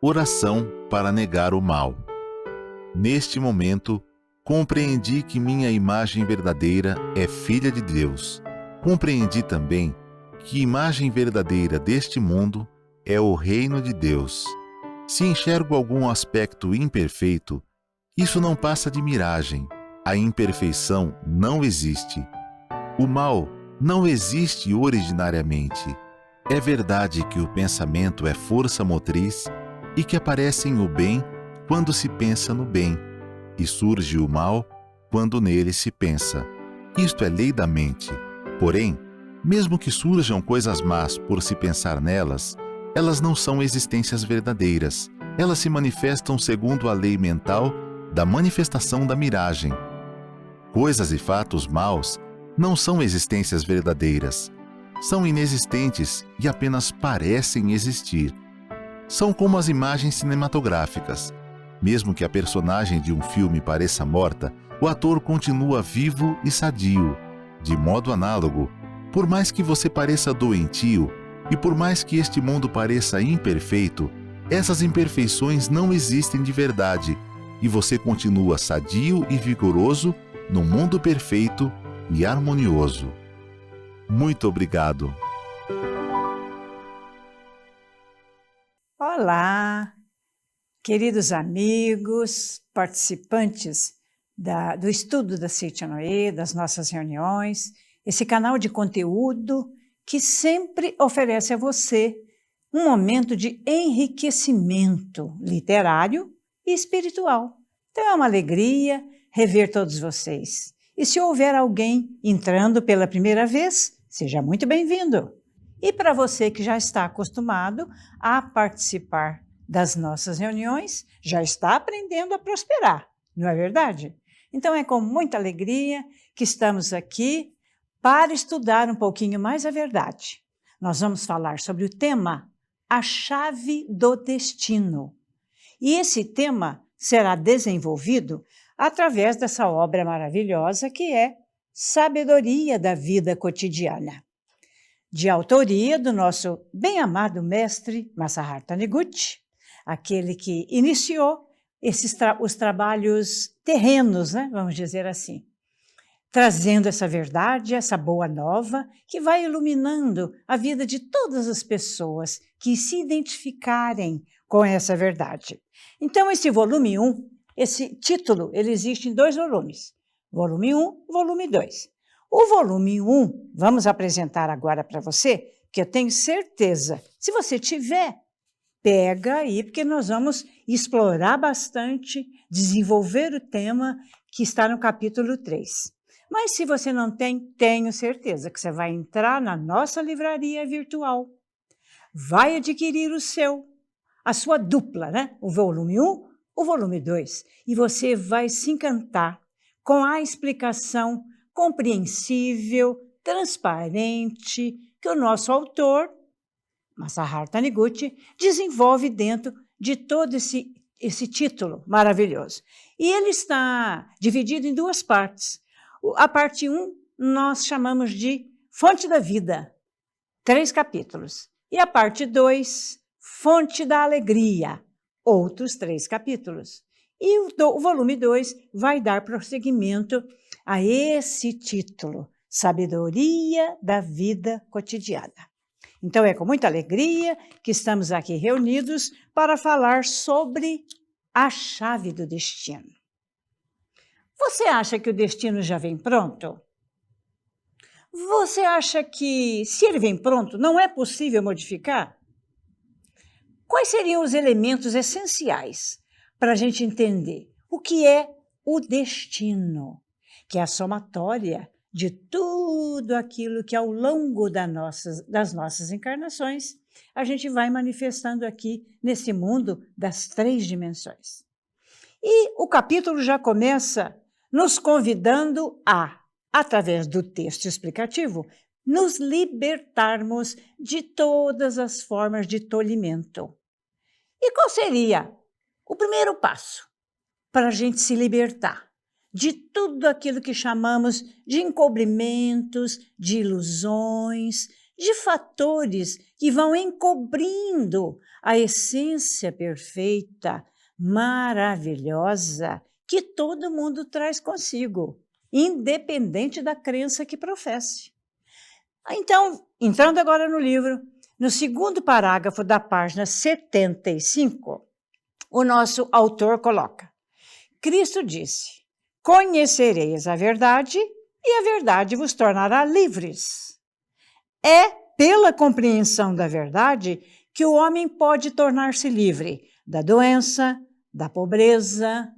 Oração para negar o mal. Neste momento, compreendi que minha imagem verdadeira é filha de Deus. Compreendi também que imagem verdadeira deste mundo é o reino de Deus. Se enxergo algum aspecto imperfeito, isso não passa de miragem. A imperfeição não existe. O mal não existe originariamente. É verdade que o pensamento é força motriz e que aparece o bem quando se pensa no bem, e surge o mal quando nele se pensa. Isto é lei da mente. Porém, mesmo que surjam coisas más por se pensar nelas, elas não são existências verdadeiras. Elas se manifestam segundo a lei mental da manifestação da miragem. Coisas e fatos maus não são existências verdadeiras. São inexistentes e apenas parecem existir. São como as imagens cinematográficas. Mesmo que a personagem de um filme pareça morta, o ator continua vivo e sadio. De modo análogo, por mais que você pareça doentio e por mais que este mundo pareça imperfeito, essas imperfeições não existem de verdade e você continua sadio e vigoroso no mundo perfeito e harmonioso. Muito obrigado. Olá, queridos amigos, participantes do estudo da Seiichi no E, das nossas reuniões, esse canal de conteúdo que sempre oferece a você um momento de enriquecimento literário e espiritual. Então é uma alegria rever todos vocês. E se houver alguém entrando pela primeira vez, seja muito bem-vindo. E para você que já está acostumado a participar das nossas reuniões, já está aprendendo a prosperar, não é verdade? Então é com muita alegria que estamos aqui para estudar um pouquinho mais a verdade. Nós vamos falar sobre o tema A Chave do Destino. E esse tema será desenvolvido através dessa obra maravilhosa que é Sabedoria da Vida Cotidiana, de autoria do nosso bem-amado mestre Masaharu Taniguchi, aquele que iniciou os trabalhos terrenos, né, vamos dizer assim, trazendo essa verdade, essa boa nova, que vai iluminando a vida de todas as pessoas que se identificarem com essa verdade. Então, esse volume 1, esse título, ele existe em 2 volumes, volume 1 e volume 2. O volume 1, vamos apresentar agora para você, que eu tenho certeza, se você tiver, pega aí, porque nós vamos explorar bastante, desenvolver o tema que está no capítulo 3. Mas se você não tem, tenho certeza que você vai entrar na nossa livraria virtual, vai adquirir a sua dupla, né? O volume 1, o volume 2, e você vai se encantar com a explicação compreensível, transparente, que o nosso autor, Masaharu Taniguchi, desenvolve dentro de todo esse título maravilhoso. E ele está dividido em 2 partes. A parte 1 nós chamamos de Fonte da Vida, 3 capítulos. E a parte 2, Fonte da Alegria, outros 3 capítulos. E o volume 2 vai dar prosseguimento a esse título, Sabedoria da Vida Cotidiana. Então é com muita alegria que estamos aqui reunidos para falar sobre a chave do destino. Você acha que o destino já vem pronto? Você acha que, se ele vem pronto, não é possível modificar? Quais seriam os elementos essenciais para a gente entender o que é o destino, que é a somatória de tudo aquilo que ao longo das nossas encarnações a gente vai manifestando aqui nesse mundo das 3 dimensões. E o capítulo já começa nos convidando a, através do texto explicativo, nos libertarmos de todas as formas de tolimento. E qual seria o primeiro passo para a gente se libertar de tudo aquilo que chamamos de encobrimentos, de ilusões, de fatores que vão encobrindo a essência perfeita, maravilhosa, que todo mundo traz consigo, independente da crença que professe. Então, entrando agora no livro, no segundo parágrafo da página 75, o nosso autor coloca: Cristo disse: conhecereis a verdade e a verdade vos tornará livres. É pela compreensão da verdade que o homem pode tornar-se livre da doença, da pobreza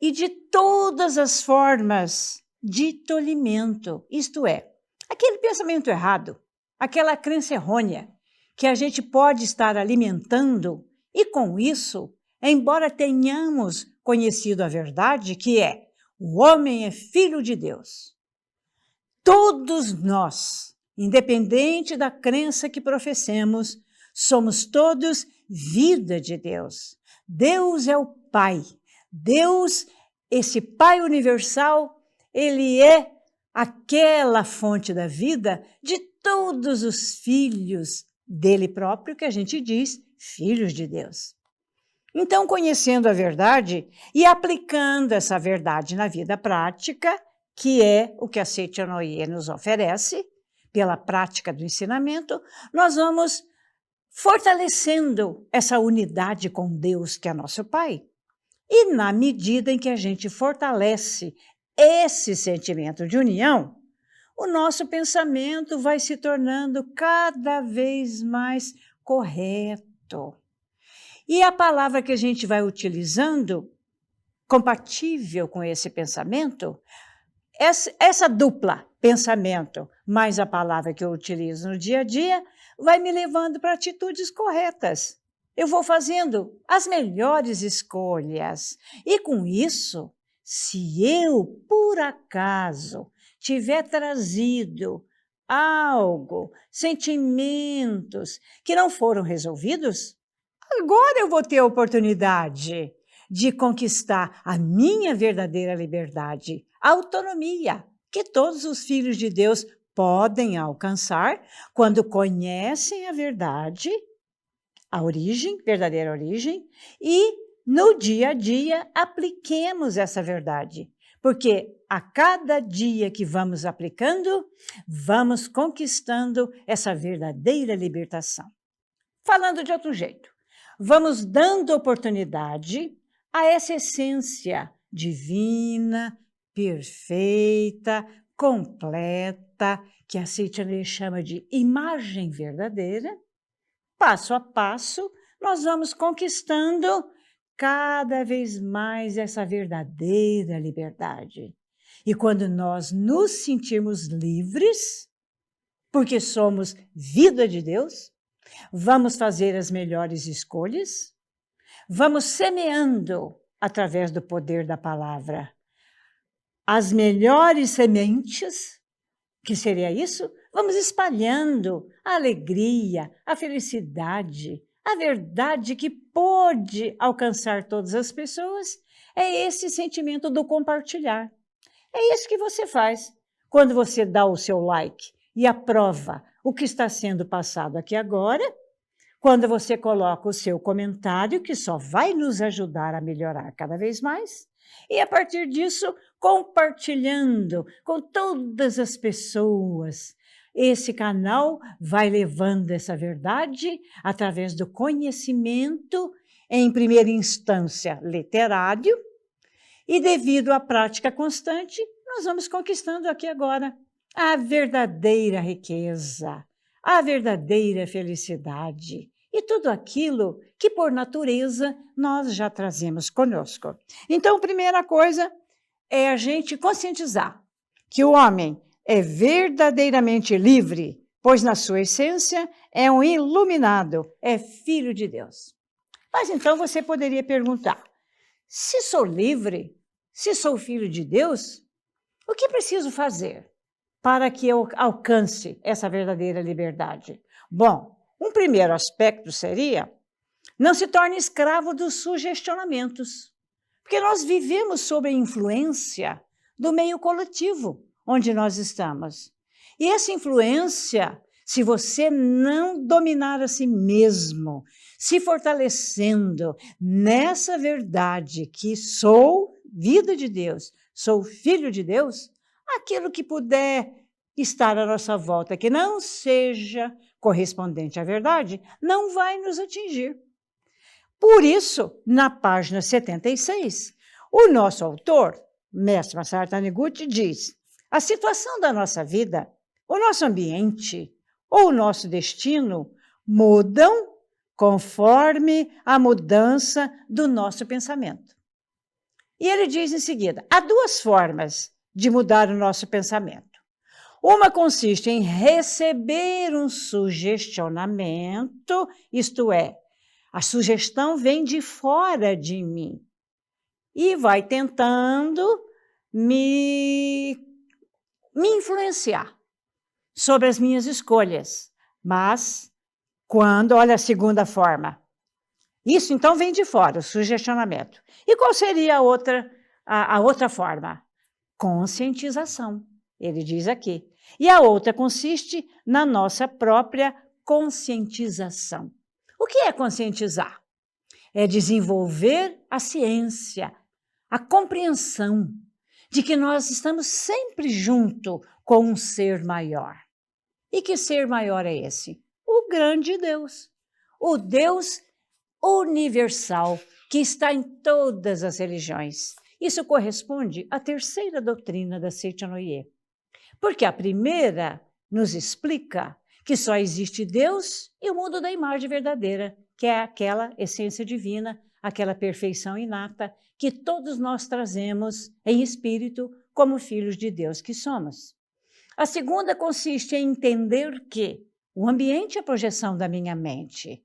e de todas as formas de tolimento, isto é, aquele pensamento errado, aquela crença errônea que a gente pode estar alimentando e, com isso, embora tenhamos conhecido a verdade, que é: o homem é filho de Deus. Todos nós, independente da crença que professemos, somos todos vida de Deus. Deus é o Pai. Deus, esse Pai universal, ele é aquela fonte da vida de todos os filhos dele próprio, que a gente diz filhos de Deus. Então, conhecendo a verdade e aplicando essa verdade na vida prática, que é o que a Seichonoye nos oferece, pela prática do ensinamento, nós vamos fortalecendo essa unidade com Deus, que é nosso Pai. E na medida em que a gente fortalece esse sentimento de união, o nosso pensamento vai se tornando cada vez mais correto. E a palavra que a gente vai utilizando, compatível com esse pensamento, essa dupla pensamento mais a palavra que eu utilizo no dia a dia, vai me levando para atitudes corretas. Eu vou fazendo as melhores escolhas. E com isso, se eu, por acaso, tiver trazido algo, sentimentos que não foram resolvidos, agora eu vou ter a oportunidade de conquistar a minha verdadeira liberdade, a autonomia, que todos os filhos de Deus podem alcançar quando conhecem a verdade, a origem, verdadeira origem, e no dia a dia apliquemos essa verdade. Porque a cada dia que vamos aplicando, vamos conquistando essa verdadeira libertação. Falando de outro jeito, vamos dando oportunidade a essa essência divina, perfeita, completa, que a Seichonoye chama de imagem verdadeira. Passo a passo, nós vamos conquistando cada vez mais essa verdadeira liberdade. E quando nós nos sentirmos livres, porque somos vida de Deus, vamos fazer as melhores escolhas, vamos semeando, através do poder da palavra, as melhores sementes, que seria isso? Vamos espalhando a alegria, a felicidade, a verdade que pode alcançar todas as pessoas. É esse sentimento do compartilhar. É isso que você faz quando você dá o seu like e aprova o que está sendo passado aqui agora, quando você coloca o seu comentário, que só vai nos ajudar a melhorar cada vez mais, e a partir disso, compartilhando com todas as pessoas. Esse canal vai levando essa verdade através do conhecimento, em primeira instância literário, e devido à prática constante, nós vamos conquistando aqui agora a verdadeira riqueza, a verdadeira felicidade e tudo aquilo que, por natureza, nós já trazemos conosco. Então, a primeira coisa é a gente conscientizar que o homem é verdadeiramente livre, pois na sua essência é um iluminado, é filho de Deus. Mas então você poderia perguntar: se sou livre, se sou filho de Deus, o que preciso fazer para que eu alcance essa verdadeira liberdade? Bom, um primeiro aspecto seria: não se torne escravo dos sugestionamentos, porque nós vivemos sob a influência do meio coletivo onde nós estamos. E essa influência se você não dominar a si mesmo, se fortalecendo nessa verdade que sou vida de Deus, sou filho de Deus, aquilo que puder estar à nossa volta, que não seja correspondente à verdade, não vai nos atingir. Por isso, na página 76, o nosso autor, Mestre Masaru Taniguchi, diz: a situação da nossa vida, o nosso ambiente ou o nosso destino mudam conforme a mudança do nosso pensamento. E ele diz em seguida: há duas formas de mudar o nosso pensamento. Uma consiste em receber um sugestionamento, isto é, a sugestão vem de fora de mim e vai tentando me influenciar sobre as minhas escolhas. Mas, olha a segunda forma, isso então vem de fora, o sugestionamento. E qual seria a outra forma? Conscientização, ele diz aqui. E a outra consiste na nossa própria conscientização. O que é conscientizar? É desenvolver a ciência, a compreensão de que nós estamos sempre junto com um ser maior. E que ser maior é esse? O grande Deus, o Deus universal que está em todas as religiões. Isso corresponde à terceira doutrina da Seicha-no-ie. Porque a primeira nos explica que só existe Deus e o mundo da imagem verdadeira, que é aquela essência divina, aquela perfeição inata que todos nós trazemos em espírito como filhos de Deus que somos. A segunda consiste em entender que o ambiente é a projeção da minha mente.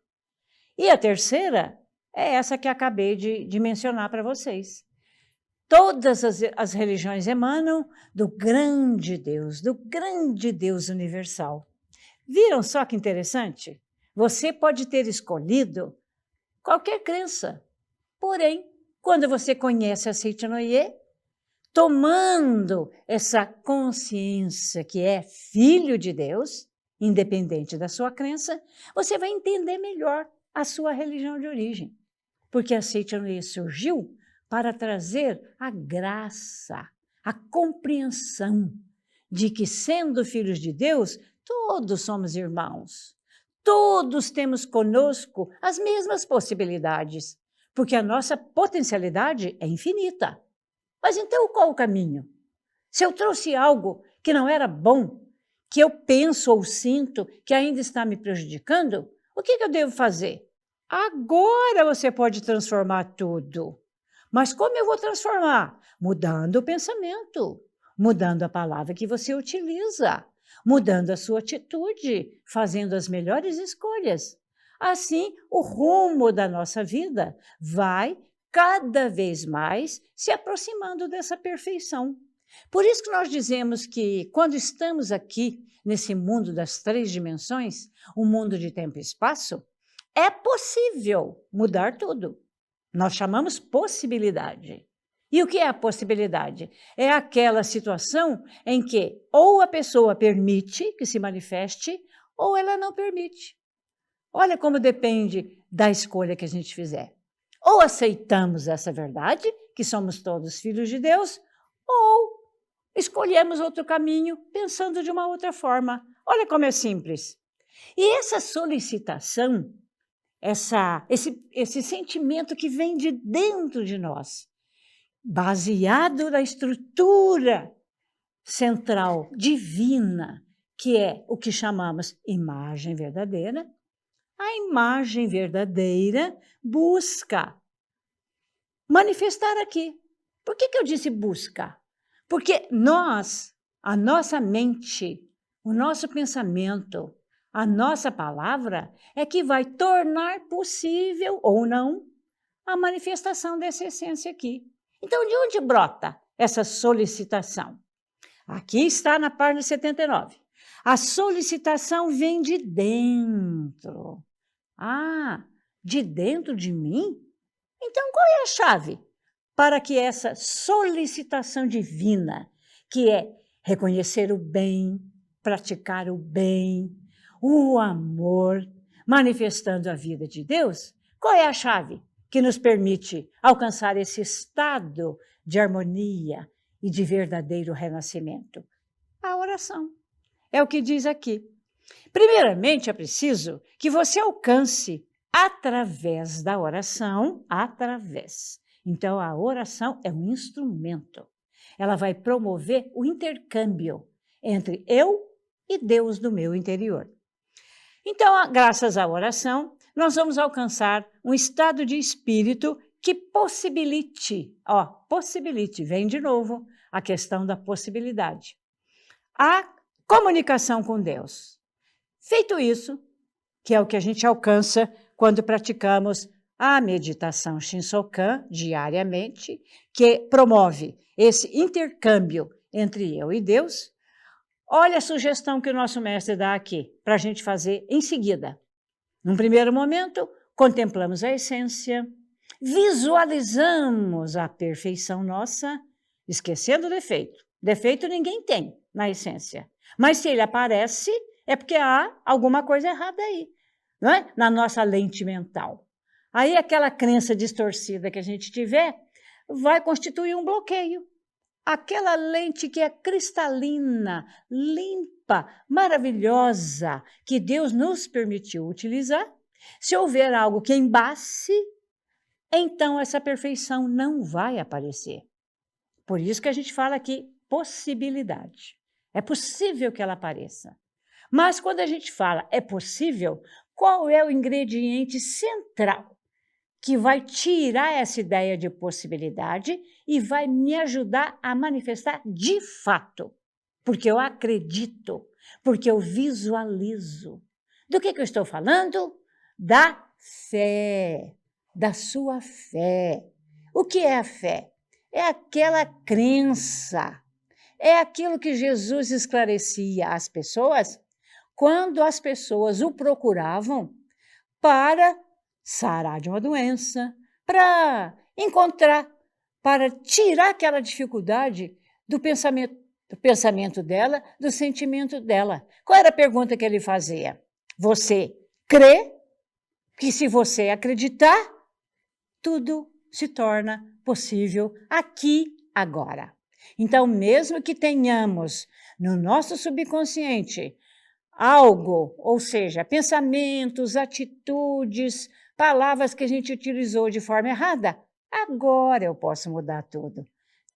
E a terceira é essa que acabei de mencionar para vocês. Todas as religiões emanam do grande Deus universal. Viram só que interessante? Você pode ter escolhido qualquer crença. Porém, quando você conhece a Seicha-no-ie, tomando essa consciência que é filho de Deus, independente da sua crença, você vai entender melhor a sua religião de origem. Porque a Seicha-no-ie surgiu para trazer a graça, a compreensão de que, sendo filhos de Deus, todos somos irmãos. Todos temos conosco as mesmas possibilidades, porque a nossa potencialidade é infinita. Mas então qual o caminho? Se eu trouxe algo que não era bom, que eu penso ou sinto que ainda está me prejudicando, o que eu devo fazer? Agora você pode transformar tudo. Mas como eu vou transformar? Mudando o pensamento, mudando a palavra que você utiliza, mudando a sua atitude, fazendo as melhores escolhas. Assim, o rumo da nossa vida vai cada vez mais se aproximando dessa perfeição. Por isso que nós dizemos que quando estamos aqui nesse mundo das 3 dimensões, o mundo de tempo e espaço, é possível mudar tudo. Nós chamamos possibilidade. E o que é a possibilidade? É aquela situação em que ou a pessoa permite que se manifeste ou ela não permite. Olha como depende da escolha que a gente fizer. Ou aceitamos essa verdade, que somos todos filhos de Deus, ou escolhemos outro caminho pensando de uma outra forma. Olha como é simples. E essa solicitação, esse sentimento que vem de dentro de nós, baseado na estrutura central divina, que é o que chamamos imagem verdadeira, a imagem verdadeira busca manifestar aqui. Por que eu disse busca? Porque a nossa mente, o nosso pensamento, a nossa palavra é que vai tornar possível ou não a manifestação dessa essência aqui. Então, de onde brota essa solicitação? Aqui está na página 79. A solicitação vem de dentro. Ah, de dentro de mim? Então, qual é a chave para que essa solicitação divina, que é reconhecer o bem, praticar o bem, o amor, manifestando a vida de Deus, qual é a chave que nos permite alcançar esse estado de harmonia e de verdadeiro renascimento? A oração. É o que diz aqui. Primeiramente, é preciso que você alcance através da oração, Então, a oração é um instrumento. Ela vai promover o intercâmbio entre eu e Deus do meu interior. Então, graças à oração, nós vamos alcançar um estado de espírito que possibilite, vem de novo a questão da possibilidade, a comunicação com Deus. Feito isso, que é o que a gente alcança quando praticamos a meditação Shinsokan diariamente, que promove esse intercâmbio entre eu e Deus. Olha a sugestão que o nosso mestre dá aqui, para a gente fazer em seguida. Num primeiro momento, contemplamos a essência, visualizamos a perfeição nossa, esquecendo o defeito. Defeito ninguém tem na essência. Mas se ele aparece, é porque há alguma coisa errada aí, não é? Na nossa lente mental. Aí aquela crença distorcida que a gente tiver vai constituir um bloqueio. Aquela lente que é cristalina, limpa, maravilhosa, que Deus nos permitiu utilizar, se houver algo que embace, então essa perfeição não vai aparecer. Por isso que a gente fala aqui possibilidade. É possível que ela apareça. Mas quando a gente fala é possível, qual é o ingrediente central que vai tirar essa ideia de possibilidade e vai me ajudar a manifestar de fato? Porque eu acredito, porque eu visualizo. Do que eu estou falando? Da fé, da sua fé. O que é a fé? É aquela crença, é aquilo que Jesus esclarecia às pessoas quando as pessoas o procuravam para sarar de uma doença, para encontrar, para tirar aquela dificuldade do pensamento dela, do sentimento dela. Qual era a pergunta que ele fazia? Você crê que se você acreditar, tudo se torna possível aqui, agora. Então, mesmo que tenhamos no nosso subconsciente algo, ou seja, pensamentos, atitudes, palavras que a gente utilizou de forma errada, agora eu posso mudar tudo.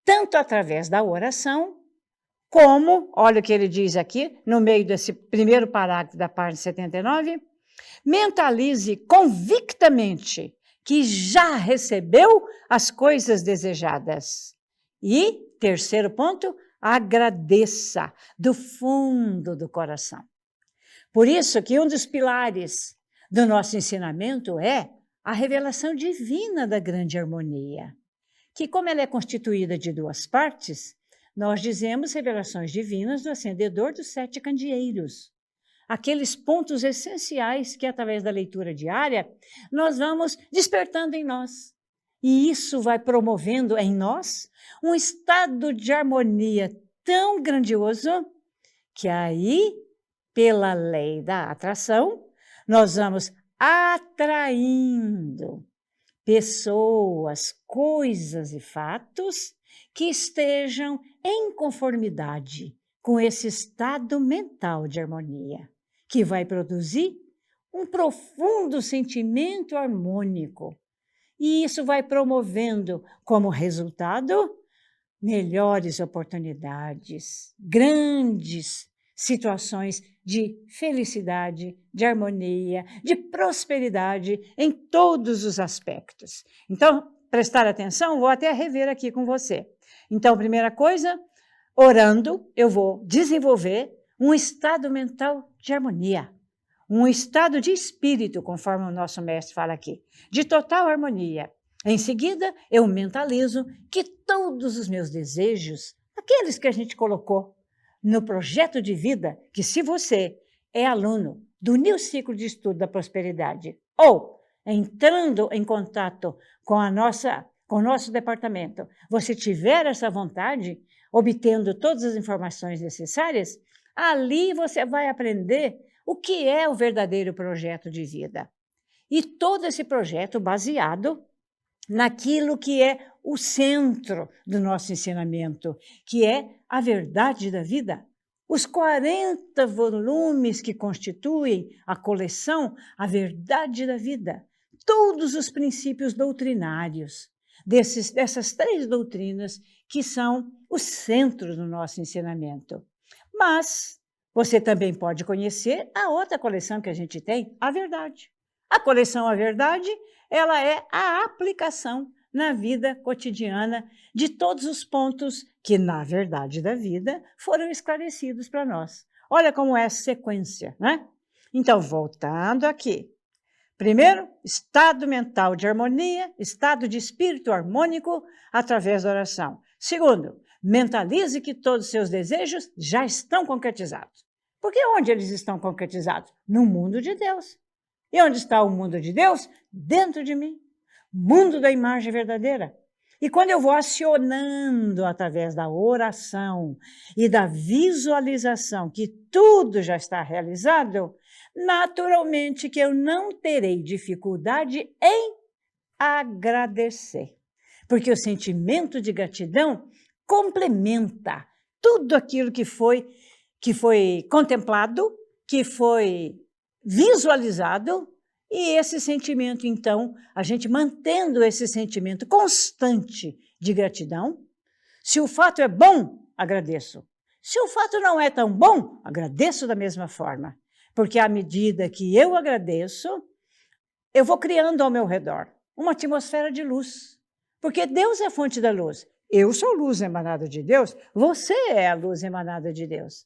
Tanto através da oração, como, olha o que ele diz aqui, no meio desse primeiro parágrafo da página 79, mentalize convictamente que já recebeu as coisas desejadas. E, terceiro ponto, agradeça do fundo do coração. Por isso que um dos pilares do nosso ensinamento é a revelação divina da grande harmonia, que como ela é constituída de duas partes, nós dizemos revelações divinas do acendedor dos 7 candeeiros. Aqueles pontos essenciais que, através da leitura diária, nós vamos despertando em nós. E isso vai promovendo em nós um estado de harmonia tão grandioso que aí, pela lei da atração, nós vamos atraindo pessoas, coisas e fatos que estejam em conformidade com esse estado mental de harmonia, que vai produzir um profundo sentimento harmônico. E isso vai promovendo, como resultado, melhores oportunidades, grandes situações de felicidade, de harmonia, de prosperidade em todos os aspectos. Então, prestar atenção, vou até rever aqui com você. Então, primeira coisa, orando, eu vou desenvolver um estado mental de harmonia, um estado de espírito, conforme o nosso mestre fala aqui, de total harmonia. Em seguida, eu mentalizo que todos os meus desejos, aqueles que a gente colocou no projeto de vida, que se você é aluno do New Ciclo de Estudo da Prosperidade ou entrando em contato com o nosso departamento, você tiver essa vontade, obtendo todas as informações necessárias, ali você vai aprender o que é o verdadeiro projeto de vida. E todo esse projeto baseado naquilo que é o centro do nosso ensinamento, que é a verdade da vida. Os 40 volumes que constituem a coleção A Verdade da Vida, todos os princípios doutrinários dessas 3 doutrinas que são o centro do nosso ensinamento. Mas você também pode conhecer a outra coleção que a gente tem, A Verdade. A coleção A Verdade, ela é a aplicação na vida cotidiana de todos os pontos que, na verdade da vida, foram esclarecidos para nós. Olha como é a sequência, né? Então, voltando aqui. Primeiro, estado mental de harmonia, estado de espírito harmônico através da oração. Segundo, mentalize que todos os seus desejos já estão concretizados. Porque onde eles estão concretizados? No mundo de Deus. E onde está o mundo de Deus? Dentro de mim. Mundo da imagem verdadeira. E quando eu vou acionando através da oração e da visualização que tudo já está realizado, naturalmente que eu não terei dificuldade em agradecer. Porque o sentimento de gratidão complementa tudo aquilo que foi contemplado, que foi visualizado, e esse sentimento, então, a gente mantendo esse sentimento constante de gratidão. Se o fato é bom, agradeço. Se o fato não é tão bom, agradeço da mesma forma. Porque à medida que eu agradeço, eu vou criando ao meu redor uma atmosfera de luz. Porque Deus é a fonte da luz. Eu sou luz emanada de Deus, você é a luz emanada de Deus.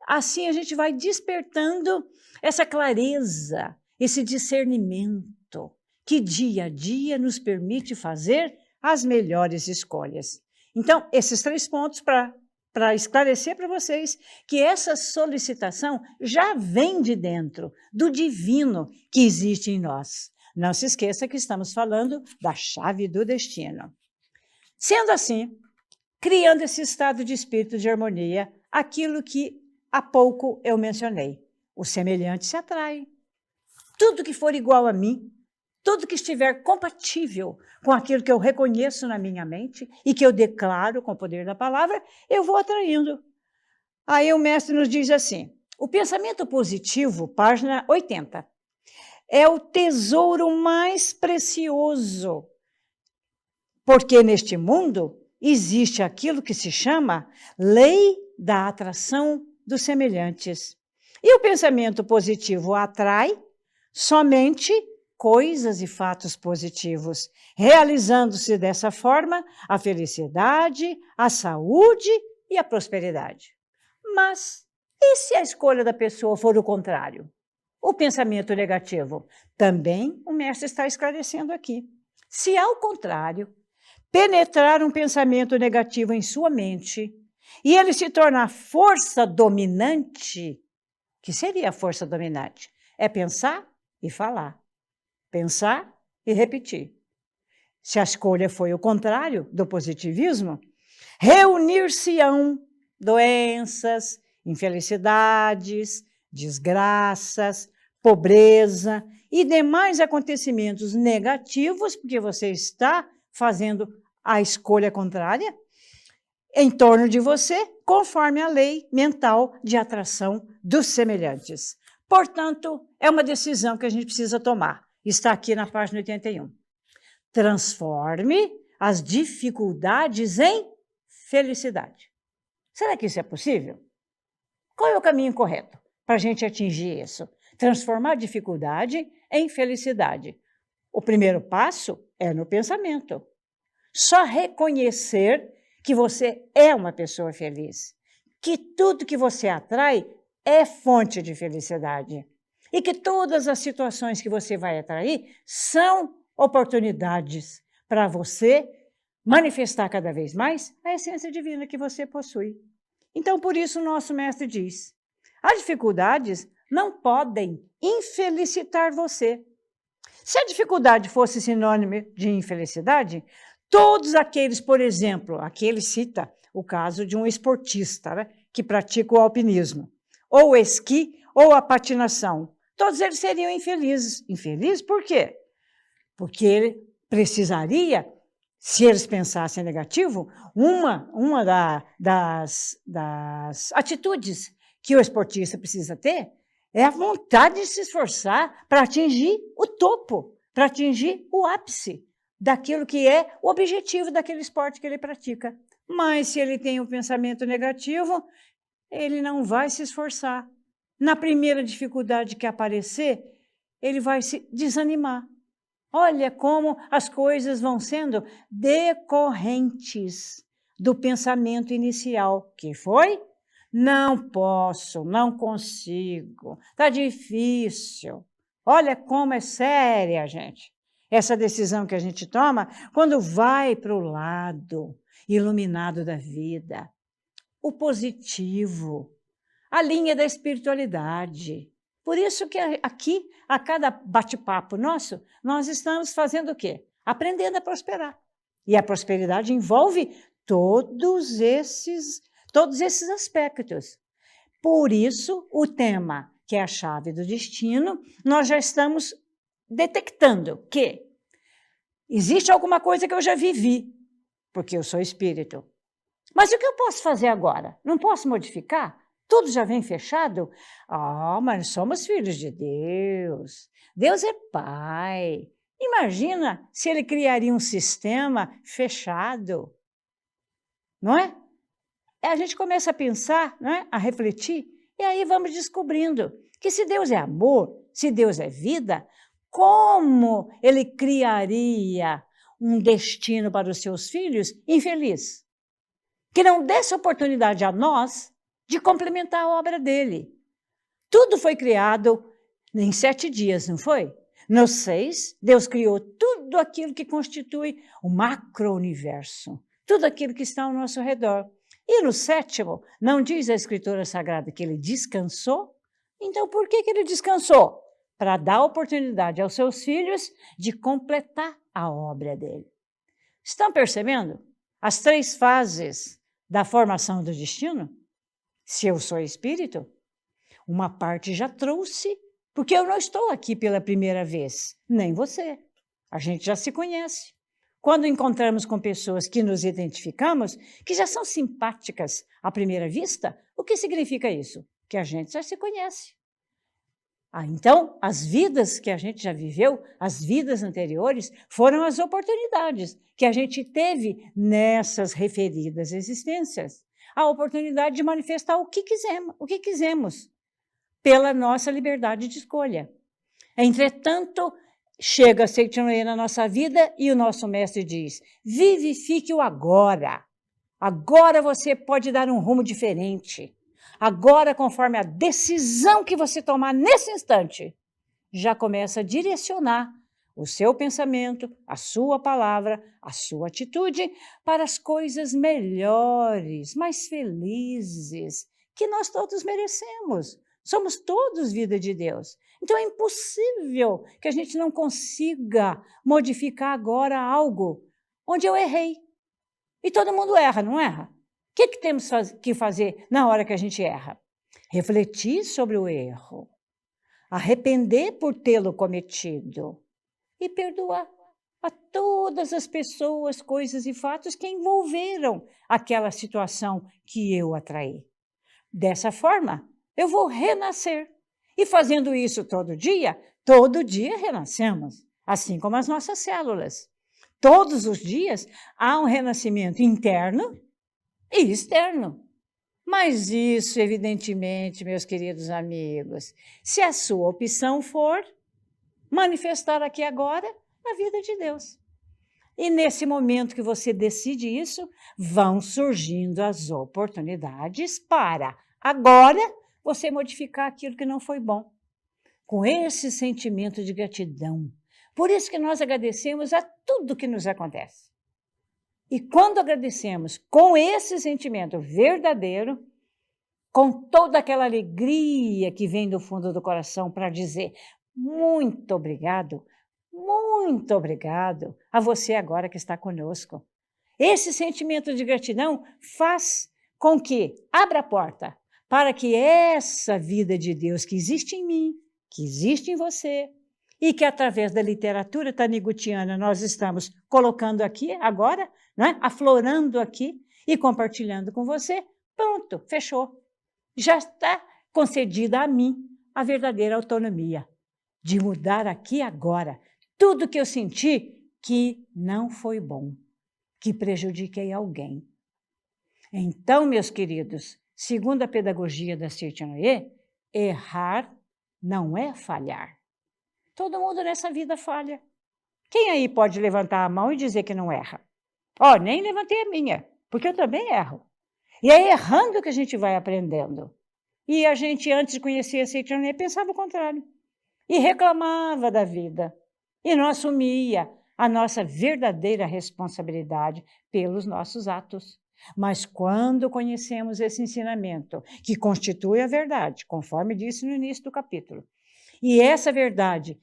Assim a gente vai despertando essa clareza, esse discernimento que dia a dia nos permite fazer as melhores escolhas. Então, esses 3 pontos para esclarecer para vocês que essa solicitação já vem de dentro do divino que existe em nós. Não se esqueça que estamos falando da chave do destino. Sendo assim, criando esse estado de espírito de harmonia, aquilo que há pouco eu mencionei, o semelhante se atrai. Tudo que for igual a mim, tudo que estiver compatível com aquilo que eu reconheço na minha mente e que eu declaro com o poder da palavra, eu vou atraindo. Aí o mestre nos diz assim, o pensamento positivo, página 80, é o tesouro mais precioso, porque neste mundo existe aquilo que se chama lei da atração dos semelhantes. E o pensamento positivo atrai somente coisas e fatos positivos, realizando-se dessa forma a felicidade, a saúde e a prosperidade. Mas e se a escolha da pessoa for o contrário? O pensamento negativo? Também o mestre está esclarecendo aqui. Se ao contrário, penetrar um pensamento negativo em sua mente e ele se tornar força dominante, que seria a força dominante? É pensar e falar, pensar e repetir. Se a escolha foi o contrário do positivismo, reunir-se-ão doenças, infelicidades, desgraças, pobreza e demais acontecimentos negativos, porque você está fazendo a escolha contrária em torno de você, conforme a lei mental de atração dos semelhantes. Portanto, é uma decisão que a gente precisa tomar. Está aqui na página 81. Transforme as dificuldades em felicidade. Será que isso é possível? Qual é o caminho correto para a gente atingir isso? Transformar a dificuldade em felicidade. O primeiro passo é no pensamento. Só reconhecer que você é uma pessoa feliz, que tudo que você atrai é fonte de felicidade e que todas as situações que você vai atrair são oportunidades para você manifestar cada vez mais a essência divina que você possui. Então, por isso, o nosso mestre diz, as dificuldades não podem infelicitar você. Se a dificuldade fosse sinônimo de infelicidade, todos aqueles, por exemplo, aqui ele cita o caso de um esportista, né, que pratica o alpinismo, ou o esqui, ou a patinação, todos eles seriam infelizes. Infelizes por quê? Porque ele precisaria, se eles pensassem negativo, uma das atitudes que o esportista precisa ter é a vontade de se esforçar para atingir o topo, para atingir o ápice daquilo que é o objetivo daquele esporte que ele pratica. Mas se ele tem um pensamento negativo, ele não vai se esforçar. Na primeira dificuldade que aparecer, ele vai se desanimar. Olha como as coisas vão sendo decorrentes do pensamento inicial, que foi: não posso, não consigo, está difícil. Olha como é séria, gente, essa decisão que a gente toma quando vai para o lado iluminado da vida, o positivo, a linha da espiritualidade. Por isso que aqui, a cada bate-papo nosso, nós estamos fazendo o quê? Aprendendo a prosperar. E a prosperidade envolve todos esses aspectos. Por isso, o tema, que é a chave do destino, nós já estamos detectando que existe alguma coisa que eu já vivi, porque eu sou espírito. Mas o que eu posso fazer agora? Não posso modificar? Tudo já vem fechado? Mas somos filhos de Deus. Deus é Pai. Imagina se ele criaria um sistema fechado. Não é? A gente começa a pensar, não é? A refletir, e aí vamos descobrindo que se Deus é amor, se Deus é vida, como ele criaria um destino para os seus filhos infeliz? Que não desse oportunidade a nós de complementar a obra dele. Tudo foi criado em 7 dias, não foi? Nos 6, Deus criou tudo aquilo que constitui o macro-universo, tudo aquilo que está ao nosso redor. E no 7º, não diz a Escritura Sagrada que ele descansou? Então, por que ele descansou? Para dar oportunidade aos seus filhos de completar a obra dele. Estão percebendo as 3 fases da formação do destino? Se eu sou espírito, uma parte já trouxe, porque eu não estou aqui pela primeira vez, nem você. A gente já se conhece. Quando encontramos com pessoas que nos identificamos, que já são simpáticas à primeira vista, o que significa isso? Que a gente já se conhece. Então, as vidas que a gente já viveu, as vidas anteriores, foram as oportunidades que a gente teve nessas referidas existências. A oportunidade de manifestar o que quisemos, pela nossa liberdade de escolha. Entretanto, chega a Seitanoye na nossa vida e o nosso mestre diz: vivifique o agora. Agora você pode dar um rumo diferente. Agora, conforme a decisão que você tomar nesse instante, já começa a direcionar o seu pensamento, a sua palavra, a sua atitude para as coisas melhores, mais felizes, que nós todos merecemos. Somos todos vida de Deus. Então é impossível que a gente não consiga modificar agora algo onde eu errei. E todo mundo erra, não erra? O que temos que fazer na hora que a gente erra? Refletir sobre o erro, arrepender por tê-lo cometido e perdoar a todas as pessoas, coisas e fatos que envolveram aquela situação que eu atraí. Dessa forma, eu vou renascer. E fazendo isso todo dia renascemos, assim como as nossas células. Todos os dias há um renascimento interno e externo. Mas isso, evidentemente, meus queridos amigos, se a sua opção for manifestar aqui agora a vida de Deus. E nesse momento que você decide isso, vão surgindo as oportunidades para agora você modificar aquilo que não foi bom. Com esse sentimento de gratidão. Por isso que nós agradecemos a tudo que nos acontece. E quando agradecemos com esse sentimento verdadeiro, com toda aquela alegria que vem do fundo do coração para dizer muito obrigado a você agora que está conosco. Esse sentimento de gratidão faz com que abra a porta para que essa vida de Deus que existe em mim, que existe em você, e que através da literatura tanigutiana nós estamos colocando aqui agora, né? Aflorando aqui e compartilhando com você, pronto, fechou. Já está concedida a mim a verdadeira autonomia de mudar aqui agora tudo que eu senti que não foi bom, que prejudiquei alguém. Então, meus queridos, segundo a pedagogia da Seita-Noé, errar não é falhar. Todo mundo nessa vida falha. Quem aí pode levantar a mão e dizer que não erra? Nem levantei a minha, porque eu também erro. E é errando que a gente vai aprendendo. E a gente, antes de conhecer a Seita-Noé, pensava o contrário. E reclamava da vida. E não assumia a nossa verdadeira responsabilidade pelos nossos atos. Mas quando conhecemos esse ensinamento, que constitui a verdade, conforme disse no início do capítulo, e essa verdade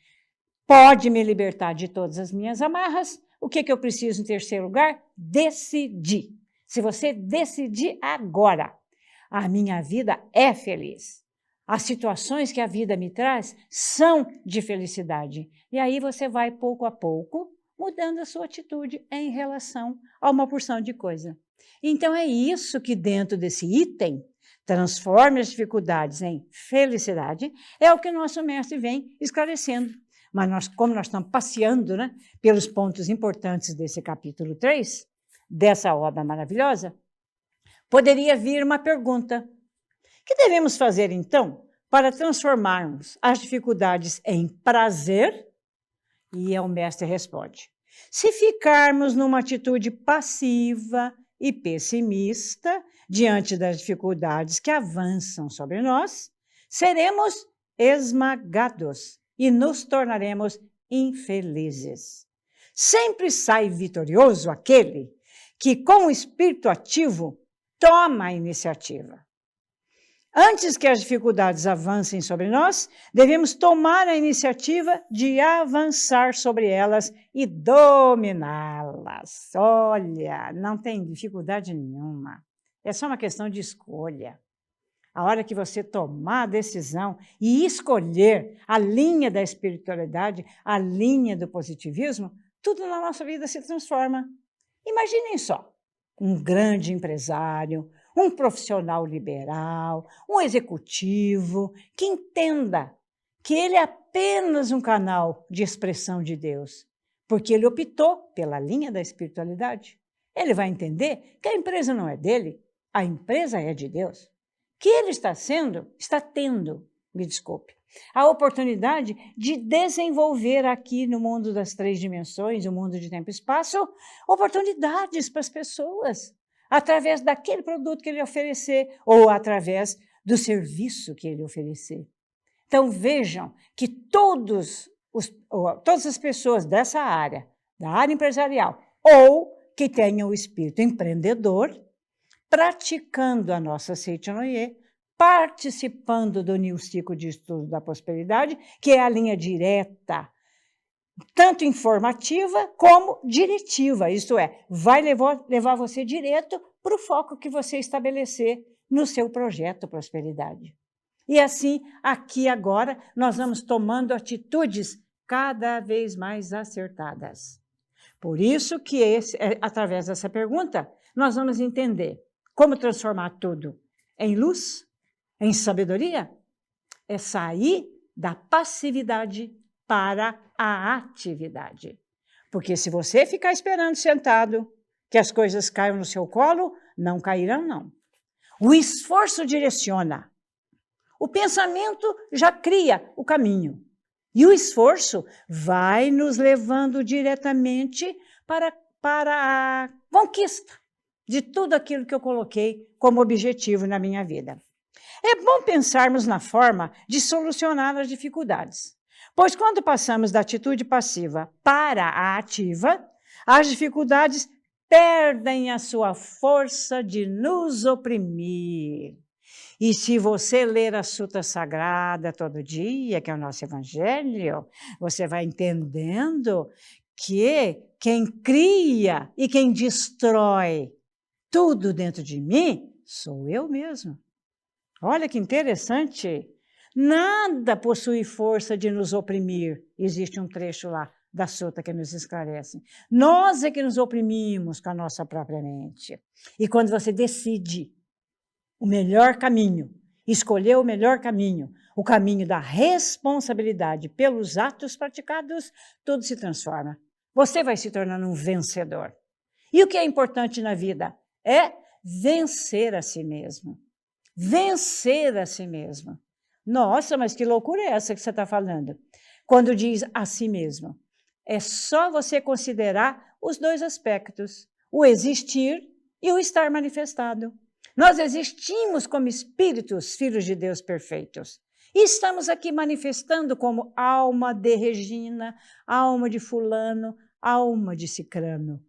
pode me libertar de todas as minhas amarras, o que eu preciso em terceiro lugar? Decidir. Se você decidir agora, a minha vida é feliz. As situações que a vida me traz são de felicidade. E aí você vai, pouco a pouco, mudando a sua atitude em relação a uma porção de coisa. Então, é isso que dentro desse item, transforme as dificuldades em felicidade, é o que o nosso mestre vem esclarecendo. Mas como nós estamos passeando, né, pelos pontos importantes desse capítulo 3, dessa obra maravilhosa, poderia vir uma pergunta. O que devemos fazer, então, para transformarmos as dificuldades em prazer? E o mestre responde: se ficarmos numa atitude passiva e pessimista diante das dificuldades que avançam sobre nós, seremos esmagados e nos tornaremos infelizes. Sempre sai vitorioso aquele que, com o espírito ativo, toma a iniciativa. Antes que as dificuldades avancem sobre nós, devemos tomar a iniciativa de avançar sobre elas e dominá-las. Olha, não tem dificuldade nenhuma. É só uma questão de escolha. A hora que você tomar a decisão e escolher a linha da espiritualidade, a linha do positivismo, tudo na nossa vida se transforma. Imaginem só, um grande empresário, um profissional liberal, um executivo que entenda que ele é apenas um canal de expressão de Deus, porque ele optou pela linha da espiritualidade. Ele vai entender que a empresa não é dele, a empresa é de Deus. Que ele está tendo, a oportunidade de desenvolver aqui no mundo das 3 dimensões, o mundo de tempo e espaço, oportunidades para as pessoas, através daquele produto que ele oferecer ou através do serviço que ele oferecer. Então, vejam que todas as pessoas dessa área, da área empresarial, ou que tenham o espírito empreendedor, praticando a nossa Seita-Noé, participando do New Ciclo de Estudo da Prosperidade, que é a linha direta, tanto informativa como diretiva, isto é, vai levar você direto para o foco que você estabelecer no seu projeto Prosperidade. E assim, aqui agora, nós vamos tomando atitudes cada vez mais acertadas. Por isso que através dessa pergunta, nós vamos entender como transformar tudo em luz, em sabedoria, é sair da passividade para a atividade. Porque se você ficar esperando sentado que as coisas caiam no seu colo, não cairão, não. O esforço direciona. O pensamento já cria o caminho. E o esforço vai nos levando diretamente para a conquista de tudo aquilo que eu coloquei como objetivo na minha vida. É bom pensarmos na forma de solucionar as dificuldades, pois quando passamos da atitude passiva para a ativa, as dificuldades perdem a sua força de nos oprimir. E se você ler a Sutra Sagrada todo dia, que é o nosso Evangelho, você vai entendendo que quem cria e quem destrói tudo dentro de mim sou eu mesmo. Olha que interessante. Nada possui força de nos oprimir. Existe um trecho lá da Sutta que nos esclarece. Nós é que nos oprimimos com a nossa própria mente. E quando você decide o melhor caminho, escolher o melhor caminho, o caminho da responsabilidade pelos atos praticados, tudo se transforma. Você vai se tornando um vencedor. E o que é importante na vida é vencer a si mesmo. Vencer a si mesmo. Nossa, mas que loucura é essa que você está falando? Quando diz a si mesmo, é só você considerar os dois aspectos, o existir e o estar manifestado. Nós existimos como espíritos, filhos de Deus perfeitos. E estamos aqui manifestando como alma de Regina, alma de fulano, alma de cicrano.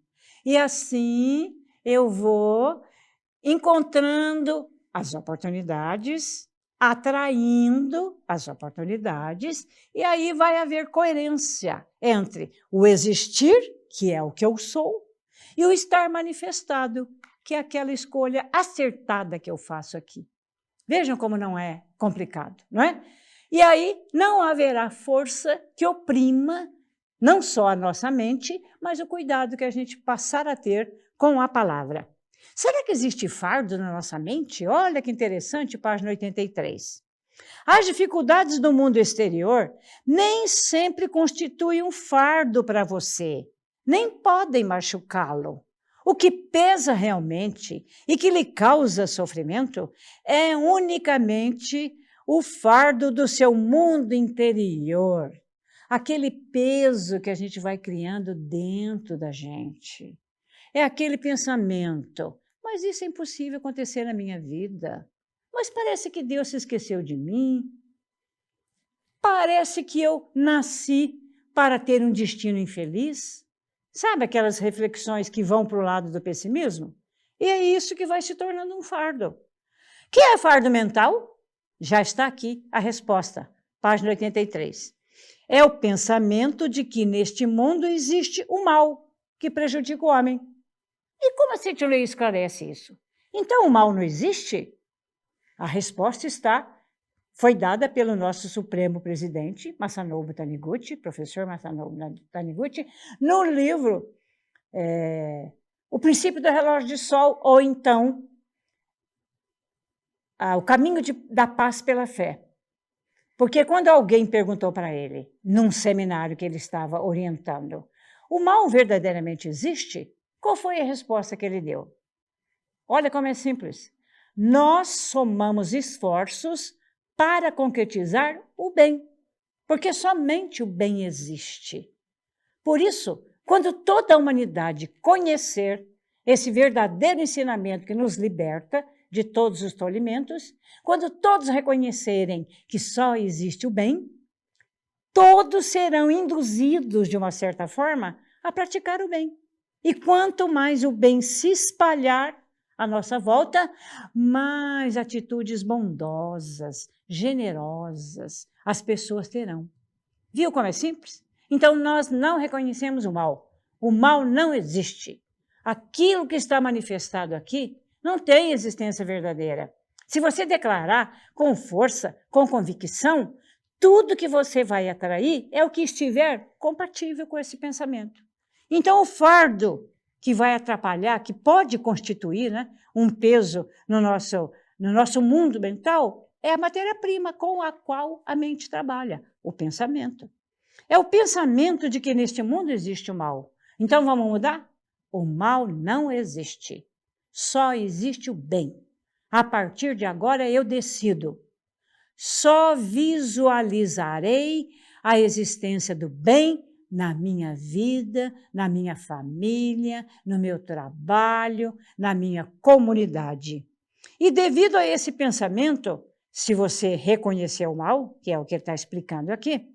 E assim eu vou encontrando as oportunidades, atraindo as oportunidades, e aí vai haver coerência entre o existir, que é o que eu sou, e o estar manifestado, que é aquela escolha acertada que eu faço aqui. Vejam como não é complicado, não é? E aí não haverá força que oprima não só a nossa mente, mas o cuidado que a gente passar a ter com a palavra. Será que existe fardo na nossa mente? Olha que interessante, página 83. As dificuldades do mundo exterior nem sempre constituem um fardo para você, nem podem machucá-lo. O que pesa realmente e que lhe causa sofrimento é unicamente o fardo do seu mundo interior, aquele peso que a gente vai criando dentro da gente. É aquele pensamento, mas isso é impossível acontecer na minha vida. Mas parece que Deus se esqueceu de mim. Parece que eu nasci para ter um destino infeliz. Sabe aquelas reflexões que vão para o lado do pessimismo? E é isso que vai se tornando um fardo. Que é fardo mental? Já está aqui a resposta, página 83. É o pensamento de que neste mundo existe o mal que prejudica o homem. E como a Citinley esclarece isso? Então o mal não existe? A resposta foi dada pelo nosso Supremo Presidente, Masanobu Taniguchi, professor Masanobu Taniguchi, no livro O Princípio do Relógio de Sol, ou então O Caminho da Paz pela Fé. Porque quando alguém perguntou para ele, num seminário que ele estava orientando, o mal verdadeiramente existe? Qual foi a resposta que ele deu? Olha como é simples. Nós somamos esforços para concretizar o bem, porque somente o bem existe. Por isso, quando toda a humanidade conhecer esse verdadeiro ensinamento que nos liberta de todos os tolimentos, quando todos reconhecerem que só existe o bem, todos serão induzidos, de uma certa forma, a praticar o bem. E quanto mais o bem se espalhar à nossa volta, mais atitudes bondosas, generosas as pessoas terão. Viu como é simples? Então, nós não reconhecemos o mal. O mal não existe. Aquilo que está manifestado aqui não tem existência verdadeira. Se você declarar com força, com convicção, tudo que você vai atrair é o que estiver compatível com esse pensamento. Então, o fardo que vai atrapalhar, que pode constituir, né, um peso no nosso mundo mental, é a matéria-prima com a qual a mente trabalha, o pensamento. É o pensamento de que neste mundo existe o mal. Então, vamos mudar? O mal não existe. Só existe o bem. A partir de agora, eu decido. Só visualizarei a existência do bem na minha vida, na minha família, no meu trabalho, na minha comunidade. E devido a esse pensamento, se você reconhecer o mal, que é o que ele está explicando aqui,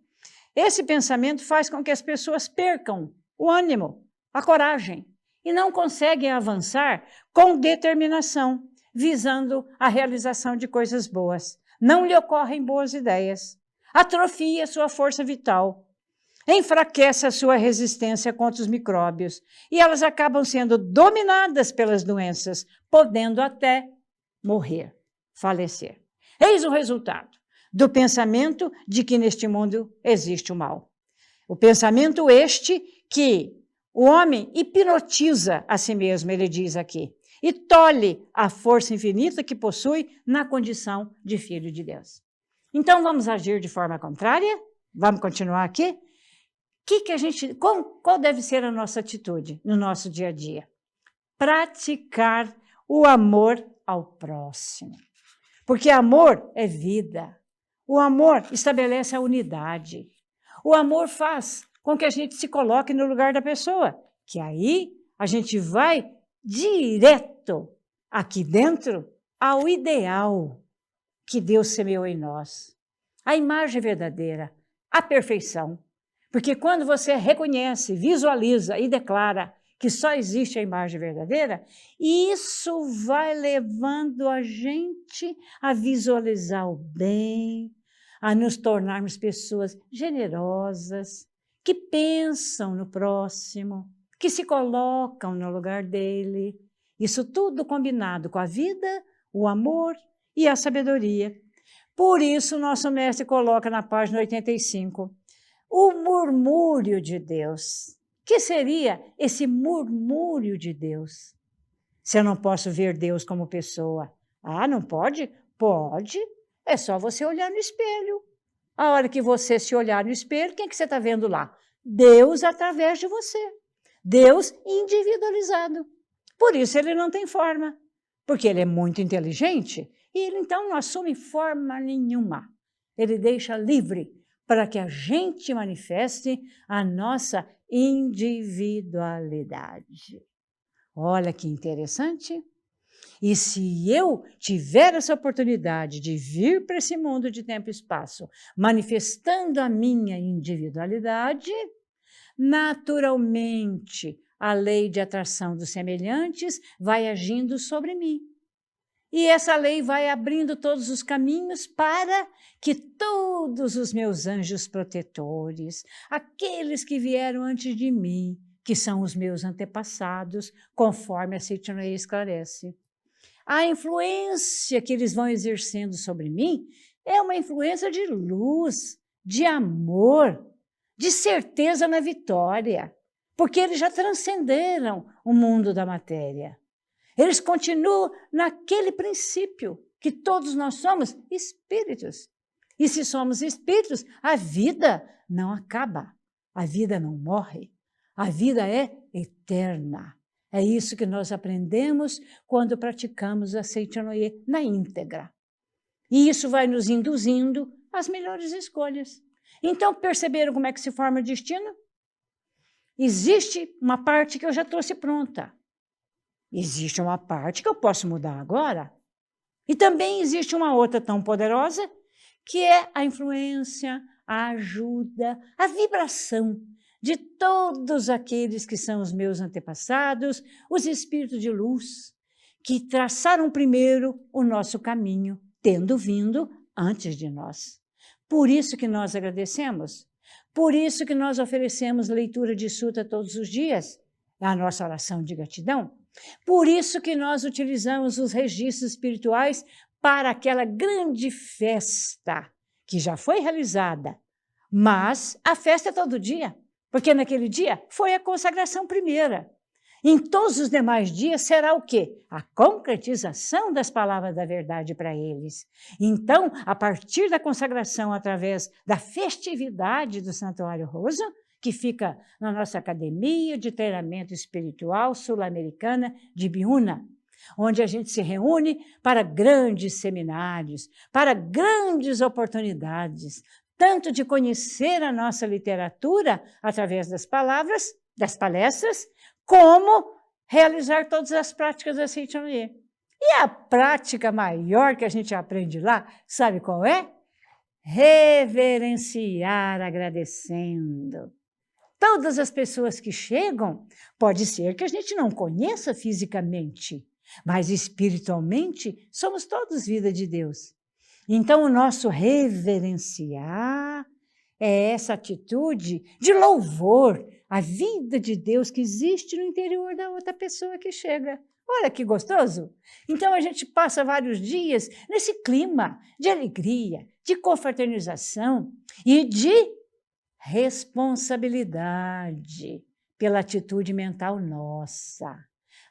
esse pensamento faz com que as pessoas percam o ânimo, a coragem, e não conseguem avançar com determinação, visando a realização de coisas boas. Não lhe ocorrem boas ideias, atrofia sua força vital, enfraquece a sua resistência contra os micróbios e elas acabam sendo dominadas pelas doenças, podendo até morrer, falecer. Eis o resultado do pensamento de que neste mundo existe o mal. O pensamento este que o homem hipnotiza a si mesmo, ele diz aqui, e tolhe a força infinita que possui na condição de filho de Deus. Então, vamos agir de forma contrária? Vamos continuar aqui? Qual deve ser a nossa atitude no nosso dia a dia? Praticar o amor ao próximo. Porque amor é vida. O amor estabelece a unidade. O amor faz com que a gente se coloque no lugar da pessoa, que aí a gente vai direto aqui dentro ao ideal que Deus semeou em nós. A imagem verdadeira, a perfeição. Porque quando você reconhece, visualiza e declara que só existe a imagem verdadeira, isso vai levando a gente a visualizar o bem, a nos tornarmos pessoas generosas, que pensam no próximo, que se colocam no lugar dele. Isso tudo combinado com a vida, o amor e a sabedoria. Por isso, nosso mestre coloca na página 85, o murmúrio de Deus. Que seria esse murmúrio de Deus? Se eu não posso ver Deus como pessoa. Ah, não pode? Pode. É só você olhar no espelho. A hora que você se olhar no espelho, quem que você está vendo lá? Deus através de você. Deus individualizado. Por isso ele não tem forma. Porque ele é muito inteligente e ele então não assume forma nenhuma. Ele deixa livre para que a gente manifeste a nossa individualidade. Olha que interessante. E se eu tiver essa oportunidade de vir para esse mundo de tempo e espaço, manifestando a minha individualidade, naturalmente a lei de atração dos semelhantes vai agindo sobre mim. E essa lei vai abrindo todos os caminhos para que todos os meus anjos protetores, aqueles que vieram antes de mim, que são os meus antepassados, conforme a Seitanoye esclarece, a influência que eles vão exercendo sobre mim é uma influência de luz, de amor, de certeza na vitória, porque eles já transcenderam o mundo da matéria. Eles continuam naquele princípio que todos nós somos espíritos. E se somos espíritos, a vida não acaba, a vida não morre, a vida é eterna. É isso que nós aprendemos quando praticamos a Seitanoye na íntegra. E isso vai nos induzindo às melhores escolhas. Então, perceberam como é que se forma o destino? Existe uma parte que eu já trouxe pronta. Existe uma parte que eu posso mudar agora. E também existe uma outra tão poderosa, que é a influência, a ajuda, a vibração de todos aqueles que são os meus antepassados, os espíritos de luz, que traçaram primeiro o nosso caminho, tendo vindo antes de nós. Por isso que nós agradecemos, por isso que nós oferecemos leitura de Sutra todos os dias, a nossa oração de gratidão. Por isso que nós utilizamos os registros espirituais para aquela grande festa que já foi realizada. Mas a festa é todo dia, porque naquele dia foi a consagração primeira. Em todos os demais dias será o quê? A concretização das palavras da verdade para eles. Então, a partir da consagração, através da festividade do Santuário Rosa, que fica na nossa Academia de Treinamento Espiritual Sul-Americana de Biúna, onde a gente se reúne para grandes seminários, para grandes oportunidades, tanto de conhecer a nossa literatura através das palavras, das palestras, como realizar todas as práticas da Seitanoye. E a prática maior que a gente aprende lá, sabe qual é? Reverenciar agradecendo. Todas as pessoas que chegam, pode ser que a gente não conheça fisicamente, mas espiritualmente somos todos vida de Deus. Então, o nosso reverenciar é essa atitude de louvor à vida de Deus que existe no interior da outra pessoa que chega. Olha que gostoso! Então a gente passa vários dias nesse clima de alegria, de confraternização e de responsabilidade pela atitude mental nossa.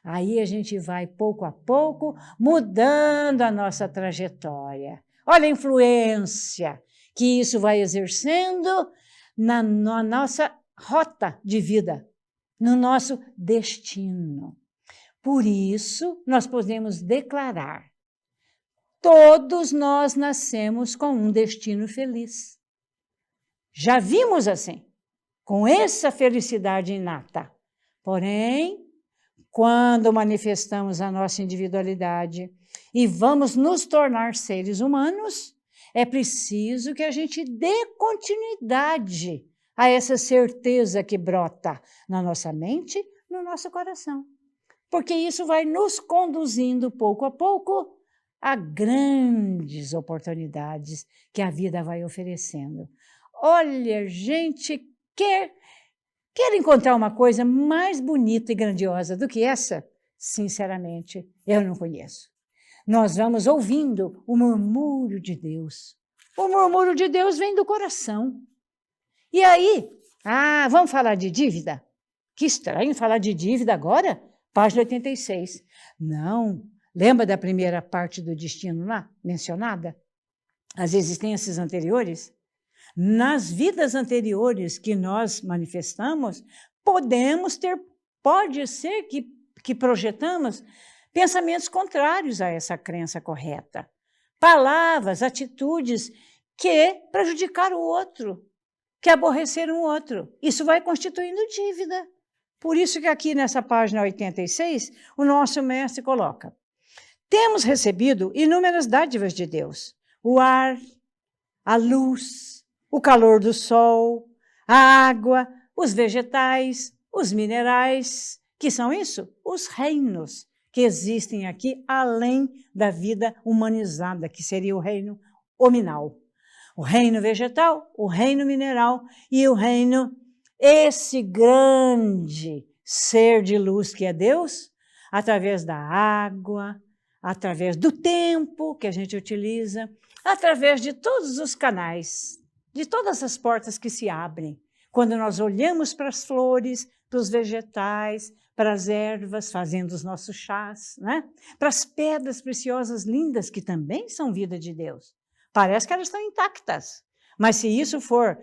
Aí a gente vai, pouco a pouco, mudando a nossa trajetória. Olha a influência que isso vai exercendo na nossa rota de vida, no nosso destino. Por isso, nós podemos declarar: todos nós nascemos com um destino feliz. Já vimos assim, com essa felicidade inata. Porém, quando manifestamos a nossa individualidade e vamos nos tornar seres humanos, é preciso que a gente dê continuidade a essa certeza que brota na nossa mente, no nosso coração. Porque isso vai nos conduzindo pouco a pouco a grandes oportunidades que a vida vai oferecendo. Olha, gente, quer encontrar uma coisa mais bonita e grandiosa do que essa? Sinceramente, eu não conheço. Nós vamos ouvindo o murmúrio de Deus. O murmúrio de Deus vem do coração. E aí, vamos falar de dívida? Que estranho falar de dívida agora? Página 86. Não, lembra da primeira parte do destino lá, mencionada? As existências anteriores? Nas vidas anteriores que nós manifestamos, pode ser que projetamos pensamentos contrários a essa crença correta. Palavras, atitudes que prejudicaram o outro, que aborreceram o outro. Isso vai constituindo dívida. Por isso que aqui nessa página 86, o nosso mestre coloca: temos recebido inúmeras dádivas de Deus. O ar, a luz, o calor do sol, a água, os vegetais, os minerais. Que são isso? Os reinos que existem aqui além da vida humanizada, que seria o reino hominal. O reino vegetal, o reino mineral e o reino, esse grande ser de luz que é Deus, através da água, através do tempo que a gente utiliza, através de todos os canais, de todas as portas que se abrem. Quando nós olhamos para as flores, para os vegetais, para as ervas, fazendo os nossos chás, né? Para as pedras preciosas lindas, que também são vida de Deus. Parece que elas estão intactas, mas se isso for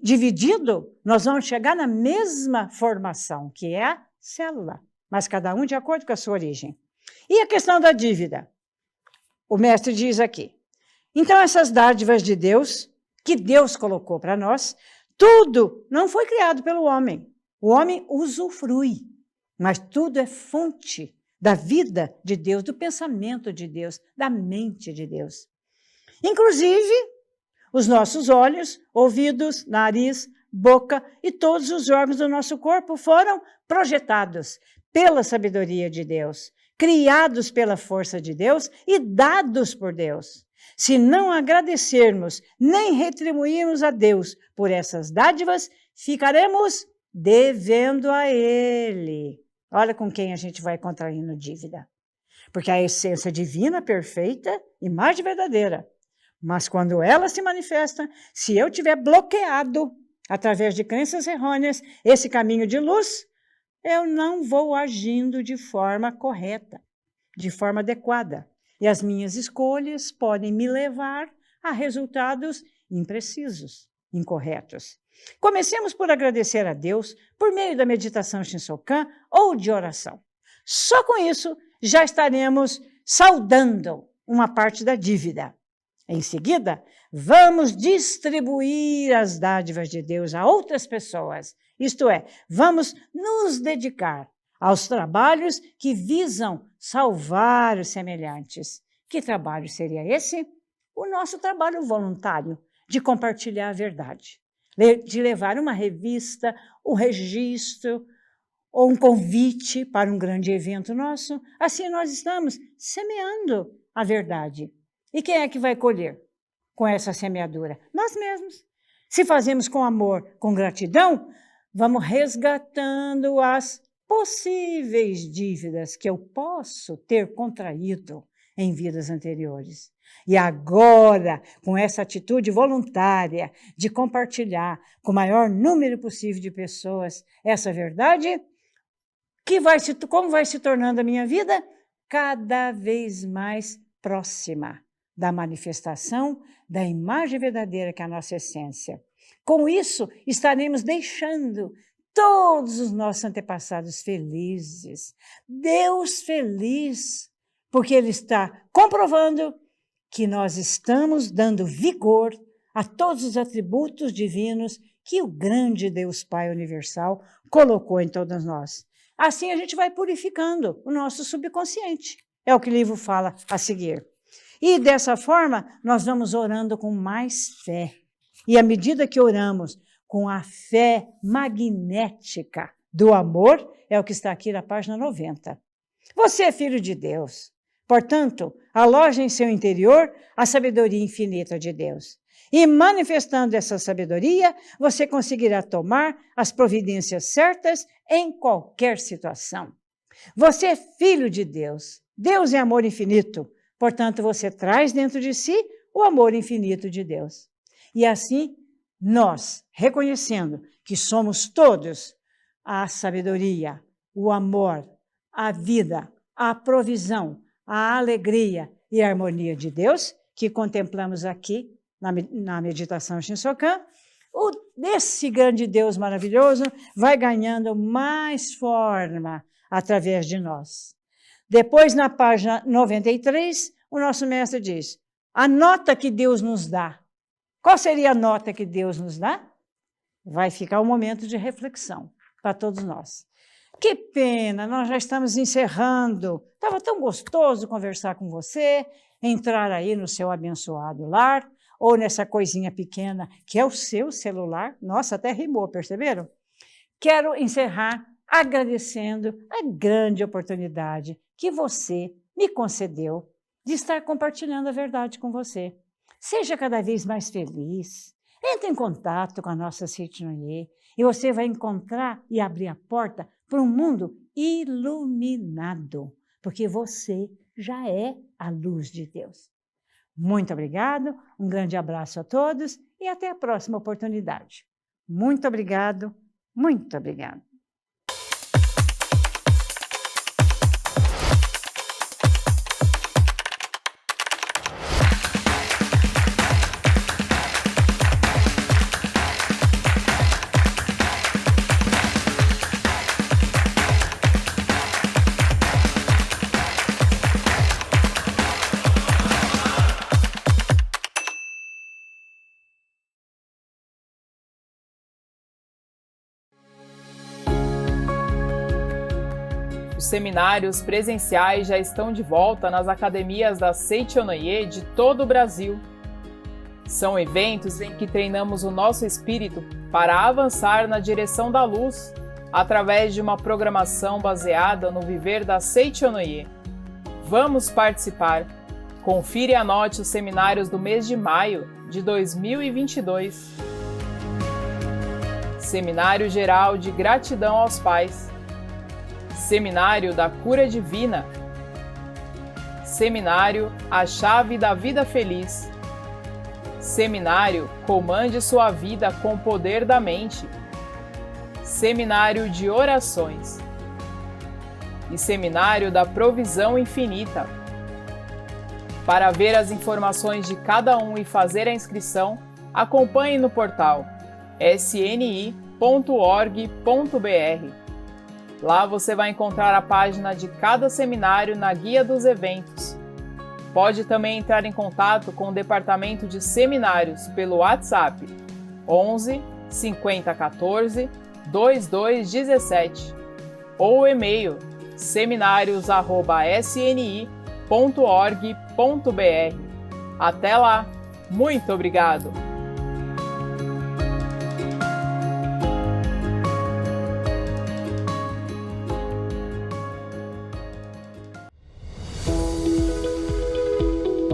dividido, nós vamos chegar na mesma formação, que é a célula, mas cada um de acordo com a sua origem. E a questão da dívida? O mestre diz aqui: então essas dádivas de Deus, que Deus colocou para nós, tudo não foi criado pelo homem. O homem usufrui, mas tudo é fonte da vida de Deus, do pensamento de Deus, da mente de Deus. Inclusive, os nossos olhos, ouvidos, nariz, boca e todos os órgãos do nosso corpo foram projetados pela sabedoria de Deus, criados pela força de Deus e dados por Deus. Se não agradecermos nem retribuirmos a Deus por essas dádivas, ficaremos devendo a Ele. Olha com quem a gente vai contraindo dívida. Porque a essência divina, perfeita, imagem verdadeira. Mas quando ela se manifesta, se eu tiver bloqueado, através de crenças errôneas, esse caminho de luz, eu não vou agindo de forma correta, de forma adequada. E as minhas escolhas podem me levar a resultados imprecisos, incorretos. Comecemos por agradecer a Deus por meio da meditação Shinsokan ou de oração. Só com isso já estaremos saldando uma parte da dívida. Em seguida, vamos distribuir as dádivas de Deus a outras pessoas. Isto é, vamos nos dedicar aos trabalhos que visam salvar os semelhantes. Que trabalho seria esse? O nosso trabalho voluntário de compartilhar a verdade, de levar uma revista, um registro ou um convite para um grande evento nosso. Assim nós estamos semeando a verdade. E quem é que vai colher com essa semeadura? Nós mesmos. Se fazemos com amor, com gratidão, vamos resgatando as possíveis dívidas que eu posso ter contraído em vidas anteriores. E agora, com essa atitude voluntária de compartilhar com o maior número possível de pessoas essa verdade, como vai se tornando a minha vida? Cada vez mais próxima da manifestação da imagem verdadeira que é a nossa essência. Com isso, estaremos deixando todos os nossos antepassados felizes. Deus feliz, porque Ele está comprovando que nós estamos dando vigor a todos os atributos divinos que o grande Deus Pai Universal colocou em todas nós. Assim a gente vai purificando o nosso subconsciente. É o que o livro fala a seguir. E dessa forma, nós vamos orando com mais fé. E à medida que oramos com a fé magnética do amor, é o que está aqui na página 90. Você é filho de Deus. Portanto, aloje em seu interior a sabedoria infinita de Deus. E manifestando essa sabedoria, você conseguirá tomar as providências certas em qualquer situação. Você é filho de Deus. Deus é amor infinito. Portanto, você traz dentro de si o amor infinito de Deus. E assim, nós, reconhecendo que somos todos a sabedoria, o amor, a vida, a provisão, a alegria e a harmonia de Deus, que contemplamos aqui na meditação Shinsokan, desse grande Deus maravilhoso vai ganhando mais forma através de nós. Depois, na página 93, o nosso mestre diz, a nota que Deus nos dá. Qual seria a nota que Deus nos dá? Vai ficar um momento de reflexão para todos nós. Que pena, nós já estamos encerrando. Estava tão gostoso conversar com você, entrar aí no seu abençoado lar, ou nessa coisinha pequena que é o seu celular. Nossa, até rimou, perceberam? Quero encerrar agradecendo a grande oportunidade que você me concedeu de estar compartilhando a verdade com você. Seja cada vez mais feliz. Entre em contato com a nossa Seichonoye e você vai encontrar e abrir a porta para um mundo iluminado, porque você já é a luz de Deus. Muito obrigado, um grande abraço a todos e até a próxima oportunidade. Muito obrigado, muito obrigado. Os seminários presenciais já estão de volta nas academias da Seichonoye de todo o Brasil. São eventos em que treinamos o nosso espírito para avançar na direção da luz, através de uma programação baseada no viver da Seichonoye. Vamos participar! Confira e anote os seminários do mês de maio de 2022. Seminário Geral de Gratidão aos Pais. Seminário da Cura Divina. Seminário A Chave da Vida Feliz. Seminário Comande Sua Vida com o Poder da Mente. Seminário de Orações. E Seminário da Provisão Infinita. Para ver as informações de cada um e fazer a inscrição, acompanhe no portal sni.org.br. Lá você vai encontrar a página de cada seminário na guia dos eventos. Pode também entrar em contato com o departamento de seminários pelo WhatsApp 11 50 14 2217 ou o e-mail seminários@sni.org.br. Até lá! Muito obrigado!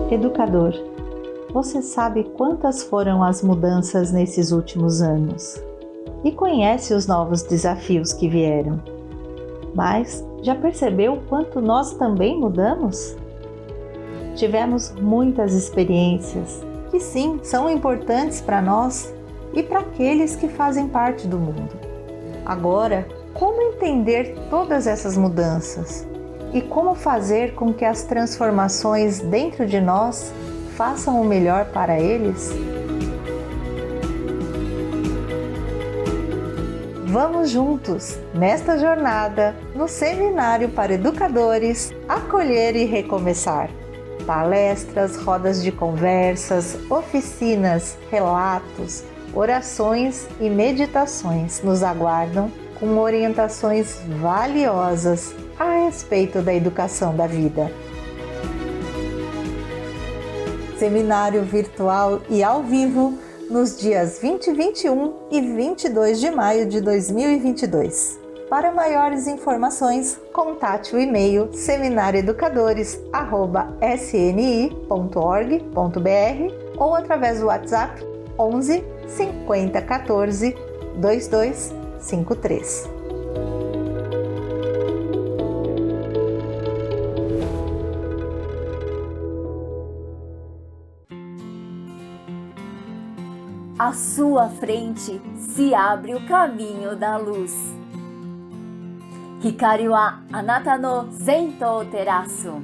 Educador, você sabe quantas foram as mudanças nesses últimos anos? E conhece os novos desafios que vieram? Mas já percebeu o quanto nós também mudamos? Tivemos muitas experiências que sim, são importantes para nós e para aqueles que fazem parte do mundo. Agora, como entender todas essas mudanças? E como fazer com que as transformações dentro de nós façam o melhor para eles? Vamos juntos nesta jornada no Seminário para Educadores Acolher e Recomeçar. Palestras, rodas de conversas, oficinas, relatos, orações e meditações nos aguardam com orientações valiosas a respeito da educação da vida. Seminário virtual e ao vivo nos dias 20, 21 e 22 de maio de 2022. Para maiores informações, contate o e-mail seminarioeducadores@sni.org.br ou através do WhatsApp 11 50 14 2253. À sua frente se abre o caminho da luz. Hikari wa anata no zentou terasu.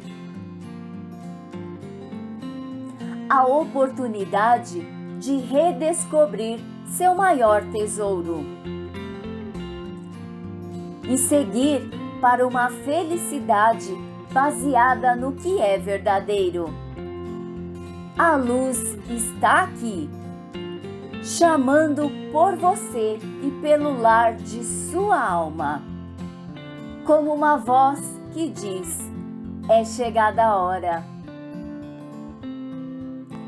A oportunidade de redescobrir seu maior tesouro e seguir para uma felicidade baseada no que é verdadeiro. A luz está aqui, chamando por você e pelo lar de sua alma, como uma voz que diz: é chegada a hora.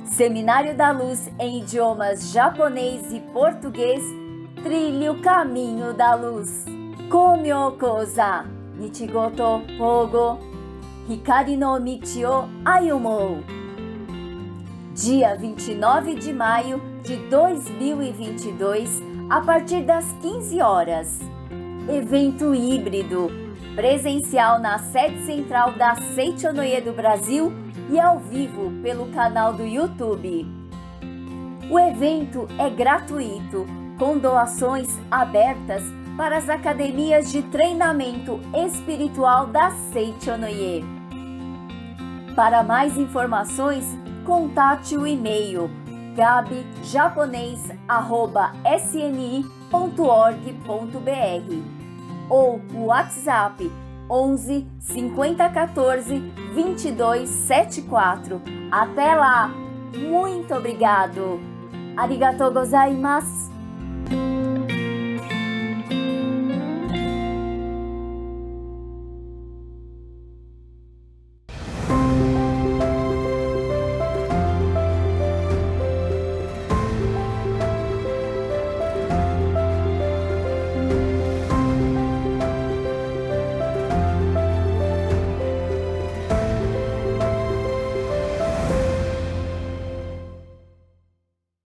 Seminário da Luz em idiomas japonês e português, trilhe o caminho da luz. Komyo koza, Nichigoto Pogo, Hikari no Michi o Ayumou. Dia 29 de maio de 2022, a partir das 15 horas. Evento híbrido, presencial na sede central da Seichonoye do Brasil e ao vivo pelo canal do YouTube. O evento é gratuito, com doações abertas para as academias de treinamento espiritual da Seichonoye. Para mais informações, contate o e-mail gabi.japonês@sni.org.br ou o WhatsApp 11 50 14 22 74. Até lá! Muito obrigado! Arigatou gozaimasu!